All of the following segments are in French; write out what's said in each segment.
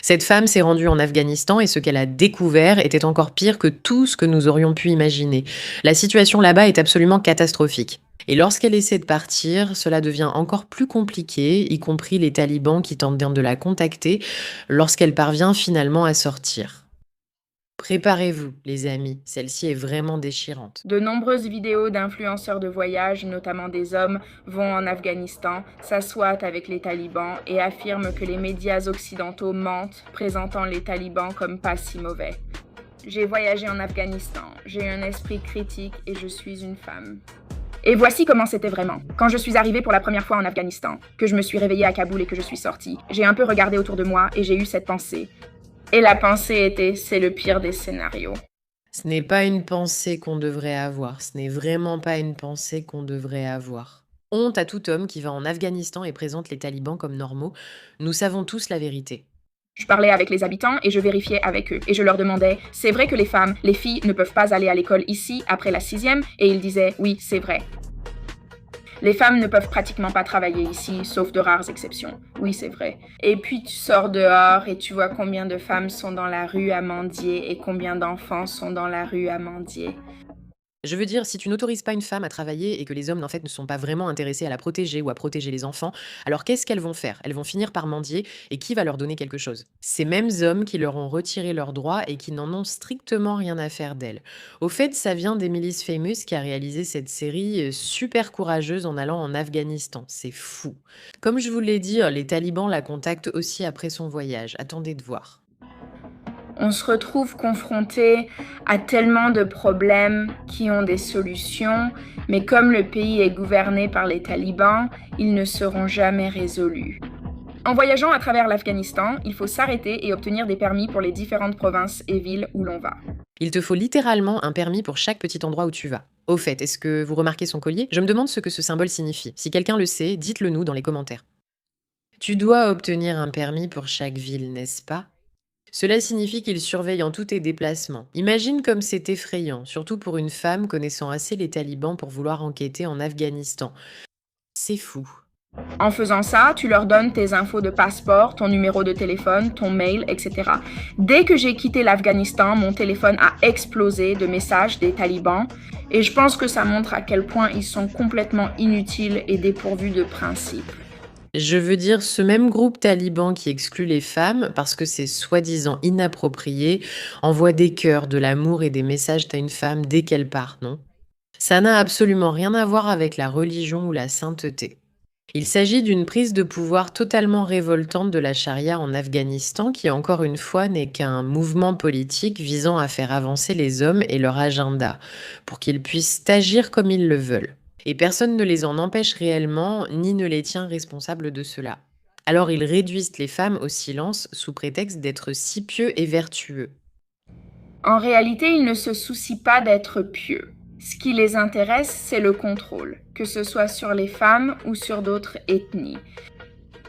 Cette femme s'est rendue en Afghanistan et ce qu'elle a découvert était encore pire que tout ce que nous aurions pu imaginer. La situation là-bas est absolument catastrophique. Et lorsqu'elle essaie de partir, cela devient encore plus compliqué, y compris les talibans qui tentent bien de la contacter lorsqu'elle parvient finalement à sortir. Préparez-vous, les amis, celle-ci est vraiment déchirante. De nombreuses vidéos d'influenceurs de voyage, notamment des hommes, vont en Afghanistan, s'assoient avec les talibans et affirment que les médias occidentaux mentent, présentant les talibans comme pas si mauvais. J'ai voyagé en Afghanistan, j'ai un esprit critique et je suis une femme. Et voici comment c'était vraiment. Quand je suis arrivée pour la première fois en Afghanistan, que je me suis réveillée à Kaboul et que je suis sortie, j'ai un peu regardé autour de moi et j'ai eu cette pensée. Et la pensée était, c'est le pire des scénarios. Ce n'est pas une pensée qu'on devrait avoir, ce n'est vraiment pas une pensée qu'on devrait avoir. Honte à tout homme qui va en Afghanistan et présente les talibans comme normaux. Nous savons tous la vérité. Je parlais avec les habitants et je vérifiais avec eux. Et je leur demandais, c'est vrai que les femmes, les filles ne peuvent pas aller à l'école ici après la 6e? Et ils disaient, oui, c'est vrai. Les femmes ne peuvent pratiquement pas travailler ici, sauf de rares exceptions. Oui, c'est vrai. Et puis tu sors dehors et tu vois combien de femmes sont dans la rue à mendier et combien d'enfants sont dans la rue à mendier. Je veux dire, si tu n'autorises pas une femme à travailler et que les hommes, en fait, ne sont pas vraiment intéressés à la protéger ou à protéger les enfants, alors qu'est-ce qu'elles vont faire? Elles vont finir par mendier et qui va leur donner quelque chose? Ces mêmes hommes qui leur ont retiré leurs droits et qui n'en ont strictement rien à faire d'elles. Au fait, ça vient d'Emily's Famous qui a réalisé cette série super courageuse en allant en Afghanistan. C'est fou. Comme je vous l'ai dit, les talibans la contactent aussi après son voyage. Attendez de voir. On se retrouve confronté à tellement de problèmes qui ont des solutions, mais comme le pays est gouverné par les talibans, ils ne seront jamais résolus. En voyageant à travers l'Afghanistan, il faut s'arrêter et obtenir des permis pour les différentes provinces et villes où l'on va. Il te faut littéralement un permis pour chaque petit endroit où tu vas. Au fait, est-ce que vous remarquez son collier? Je me demande ce que ce symbole signifie. Si quelqu'un le sait, dites-le nous dans les commentaires. Tu dois obtenir un permis pour chaque ville, n'est-ce pas? Cela signifie qu'il surveille en tous tes déplacements. Imagine comme c'est effrayant, surtout pour une femme connaissant assez les talibans pour vouloir enquêter en Afghanistan. C'est fou. En faisant ça, tu leur donnes tes infos de passeport, ton numéro de téléphone, ton mail, etc. Dès que j'ai quitté l'Afghanistan, mon téléphone a explosé de messages des talibans et je pense que ça montre à quel point ils sont complètement inutiles et dépourvus de principes. Je veux dire, ce même groupe taliban qui exclut les femmes, parce que c'est soi-disant inapproprié, envoie des cœurs, de l'amour et des messages à une femme dès qu'elle part, non? Ça n'a absolument rien à voir avec la religion ou la sainteté. Il s'agit d'une prise de pouvoir totalement révoltante de la charia en Afghanistan qui, encore une fois, n'est qu'un mouvement politique visant à faire avancer les hommes et leur agenda, pour qu'ils puissent agir comme ils le veulent. Et personne ne les en empêche réellement, ni ne les tient responsables de cela. Alors ils réduisent les femmes au silence sous prétexte d'être si pieux et vertueux. En réalité, ils ne se soucient pas d'être pieux. Ce qui les intéresse, c'est le contrôle, que ce soit sur les femmes ou sur d'autres ethnies.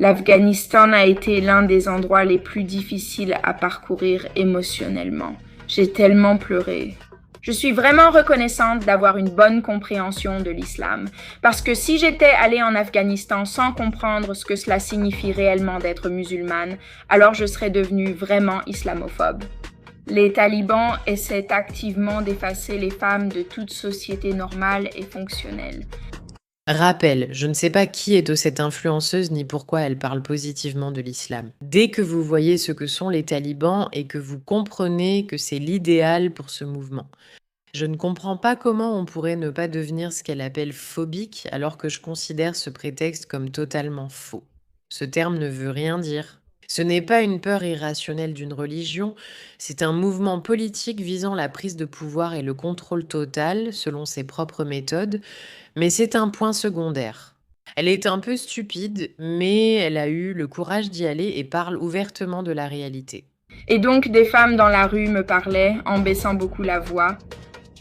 L'Afghanistan a été l'un des endroits les plus difficiles à parcourir émotionnellement. J'ai tellement pleuré. Je suis vraiment reconnaissante d'avoir une bonne compréhension de l'islam, parce que si j'étais allée en Afghanistan sans comprendre ce que cela signifie réellement d'être musulmane, alors je serais devenue vraiment islamophobe. Les talibans essaient activement d'effacer les femmes de toute société normale et fonctionnelle. Rappel, je ne sais pas qui est cette influenceuse ni pourquoi elle parle positivement de l'islam. Dès que vous voyez ce que sont les talibans et que vous comprenez que c'est l'idéal pour ce mouvement. Je ne comprends pas comment on pourrait ne pas devenir ce qu'elle appelle phobique alors que je considère ce prétexte comme totalement faux. Ce terme ne veut rien dire. Ce n'est pas une peur irrationnelle d'une religion, c'est un mouvement politique visant la prise de pouvoir et le contrôle total selon ses propres méthodes, mais c'est un point secondaire. Elle est un peu stupide, mais elle a eu le courage d'y aller et parle ouvertement de la réalité. Et donc des femmes dans la rue me parlaient en baissant beaucoup la voix.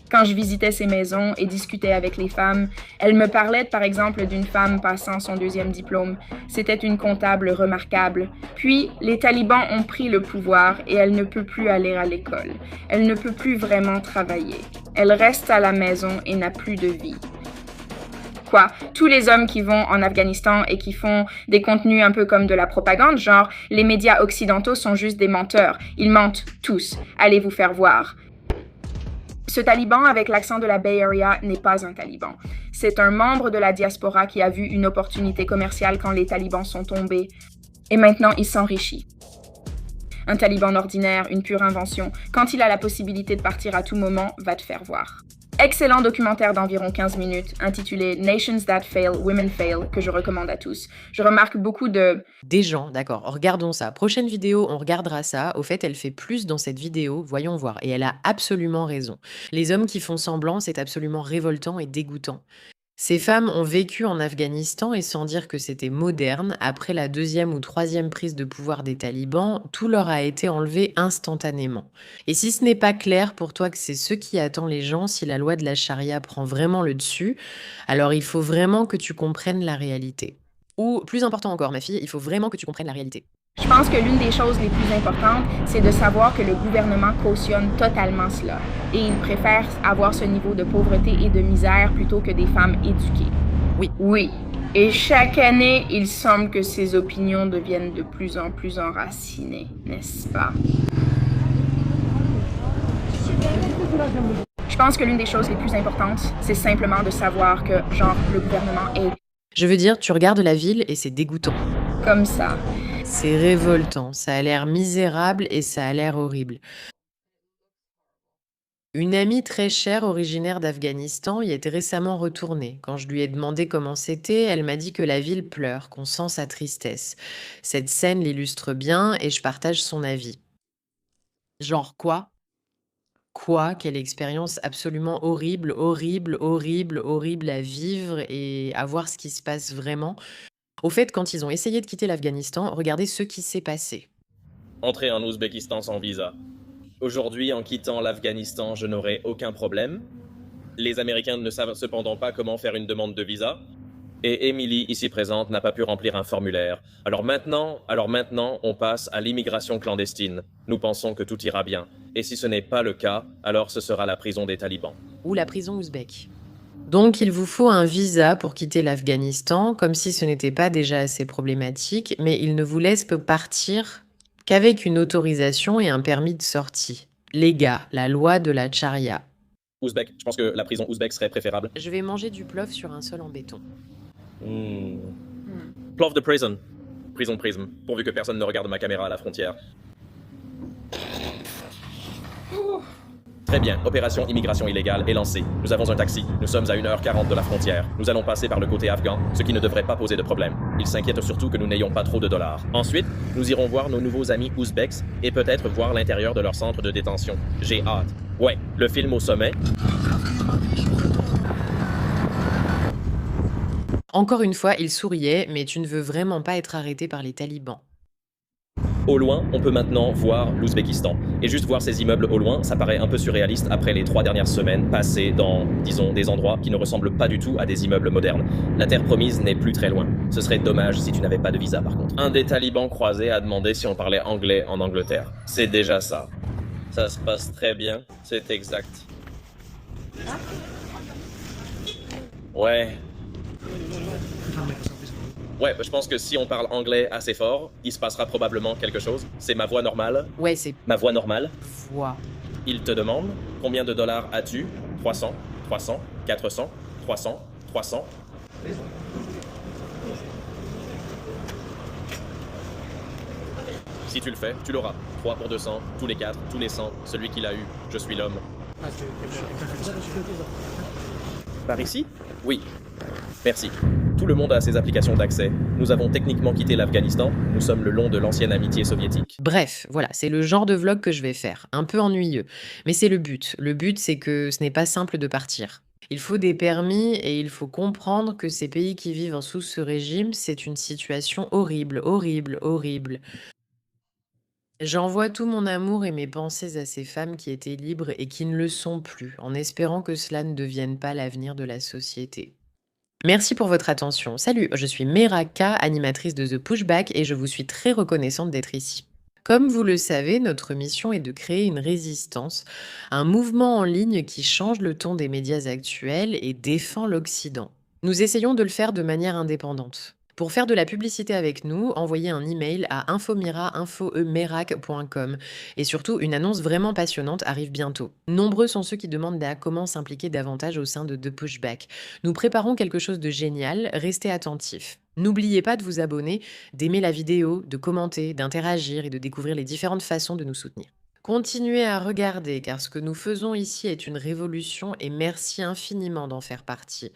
Quand je visitais ces maisons et discutais avec les femmes, elles me parlaient par exemple d'une femme passant son 2e diplôme. C'était une comptable remarquable. Puis, les talibans ont pris le pouvoir et elle ne peut plus aller à l'école. Elle ne peut plus vraiment travailler. Elle reste à la maison et n'a plus de vie. Quoi? Tous les hommes qui vont en Afghanistan et qui font des contenus un peu comme de la propagande, genre les médias occidentaux sont juste des menteurs. Ils mentent tous. Allez vous faire voir. Ce taliban avec l'accent de la Bay Area n'est pas un taliban. C'est un membre de la diaspora qui a vu une opportunité commerciale quand les talibans sont tombés. Et maintenant, il s'enrichit. Un taliban ordinaire, une pure invention, quand il a la possibilité de partir à tout moment, va te faire voir. Excellent documentaire d'environ 15 minutes, intitulé Nations That Fail, Women Fail, que je recommande à tous. Je remarque beaucoup de... Des gens, d'accord, regardons ça. Prochaine vidéo, on regardera ça. Au fait, elle fait plus dans cette vidéo, voyons voir. Et elle a absolument raison. Les hommes qui font semblant, c'est absolument révoltant et dégoûtant. Ces femmes ont vécu en Afghanistan et sans dire que c'était moderne, après la 2e ou 3e prise de pouvoir des talibans, tout leur a été enlevé instantanément. Et si ce n'est pas clair pour toi que c'est ce qui attend les gens si la loi de la charia prend vraiment le dessus, alors il faut vraiment que tu comprennes la réalité. Ou, plus important encore, ma fille, il faut vraiment que tu comprennes la réalité. Je pense que l'une des choses les plus importantes, c'est de savoir que le gouvernement cautionne totalement cela. Et il préfère avoir ce niveau de pauvreté et de misère plutôt que des femmes éduquées. Oui. Oui. Et chaque année, il semble que ces opinions deviennent de plus en plus enracinées, n'est-ce pas? Je pense que l'une des choses les plus importantes, c'est simplement de savoir que, genre, le gouvernement est Je veux dire, tu regardes la ville et c'est dégoûtant. comme ça. C'est révoltant, ça a l'air misérable et ça a l'air horrible. Une amie très chère, originaire d'Afghanistan, y était récemment retournée. Quand je lui ai demandé comment c'était, elle m'a dit que la ville pleure, qu'on sent sa tristesse. Cette scène l'illustre bien et je partage son avis. Genre quoi? Quoi? Quelle expérience absolument horrible, horrible, horrible, horrible à vivre et à voir ce qui se passe vraiment. Au fait, quand ils ont essayé de quitter l'Afghanistan, regardez ce qui s'est passé. Entrer en Ouzbékistan sans visa. Aujourd'hui, en quittant l'Afghanistan, je n'aurai aucun problème. Les Américains ne savent cependant pas comment faire une demande de visa. Et Emily, ici présente, n'a pas pu remplir un formulaire. Alors maintenant, on passe à l'immigration clandestine. Nous pensons que tout ira bien. Et si ce n'est pas le cas, alors ce sera la prison des talibans. Ou la prison ouzbek. Donc, il vous faut un visa pour quitter l'Afghanistan, comme si ce n'était pas déjà assez problématique, mais ils ne vous laissent partir qu'avec une autorisation et un permis de sortie. Les gars, la loi de la charia. Ouzbek, je pense que la prison ouzbek serait préférable. Je vais manger du plov sur un sol en béton. Plov de prison. Prison prism, pourvu que personne ne regarde ma caméra à la frontière. Très bien, opération immigration illégale est lancée. Nous avons un taxi. Nous sommes à 1h40 de la frontière. Nous allons passer par le côté afghan, ce qui ne devrait pas poser de problème. Ils s'inquiètent surtout que nous n'ayons pas trop de dollars. Ensuite, nous irons voir nos nouveaux amis ouzbeks et peut-être voir l'intérieur de leur centre de détention. J'ai hâte. Ouais, le film au sommet. Encore une fois, il souriait, mais tu ne veux vraiment pas être arrêté par les talibans. Au loin, on peut maintenant voir l'Ouzbékistan. Et juste voir ces immeubles au loin, ça paraît un peu surréaliste après les 3 dernières semaines passées dans, disons, des endroits qui ne ressemblent pas du tout à des immeubles modernes. La terre promise n'est plus très loin. Ce serait dommage si tu n'avais pas de visa par contre. Un des talibans croisés a demandé si on parlait anglais en Angleterre. C'est déjà ça. Ça se passe très bien, c'est exact. Ouais. Ouais, je pense que si on parle anglais assez fort, il se passera probablement quelque chose. C'est ma voix normale. Ouais, c'est Ma voix normale. voix. Il te demande combien de dollars as-tu? 300, 300, 400, 300, 300. Si tu le fais, tu l'auras. 3 pour 200, tous les 4, tous les 100, celui qui l'a eu, je suis l'homme. Par ici? Oui. Merci. Tout le monde a ses applications d'accès. Nous avons techniquement quitté l'Afghanistan. Nous sommes le long de l'ancienne amitié soviétique. Bref, voilà, c'est le genre de vlog que je vais faire. Un peu ennuyeux. Mais c'est le but. Le but, c'est que ce n'est pas simple de partir. Il faut des permis et il faut comprendre que ces pays qui vivent sous ce régime, c'est une situation horrible, horrible, horrible. J'envoie tout mon amour et mes pensées à ces femmes qui étaient libres et qui ne le sont plus, en espérant que cela ne devienne pas l'avenir de la société. Merci pour votre attention. Salut, je suis Meraka, animatrice de The Pushback et je vous suis très reconnaissante d'être ici. Comme vous le savez, notre mission est de créer une résistance, un mouvement en ligne qui change le ton des médias actuels et défend l'Occident. Nous essayons de le faire de manière indépendante. Pour faire de la publicité avec nous, envoyez un email à infomira@merac.com. Et surtout, une annonce vraiment passionnante arrive bientôt. Nombreux sont ceux qui demandent à comment s'impliquer davantage au sein de The Pushback. Nous préparons quelque chose de génial, restez attentifs. N'oubliez pas de vous abonner, d'aimer la vidéo, de commenter, d'interagir et de découvrir les différentes façons de nous soutenir. Continuez à regarder car ce que nous faisons ici est une révolution et merci infiniment d'en faire partie.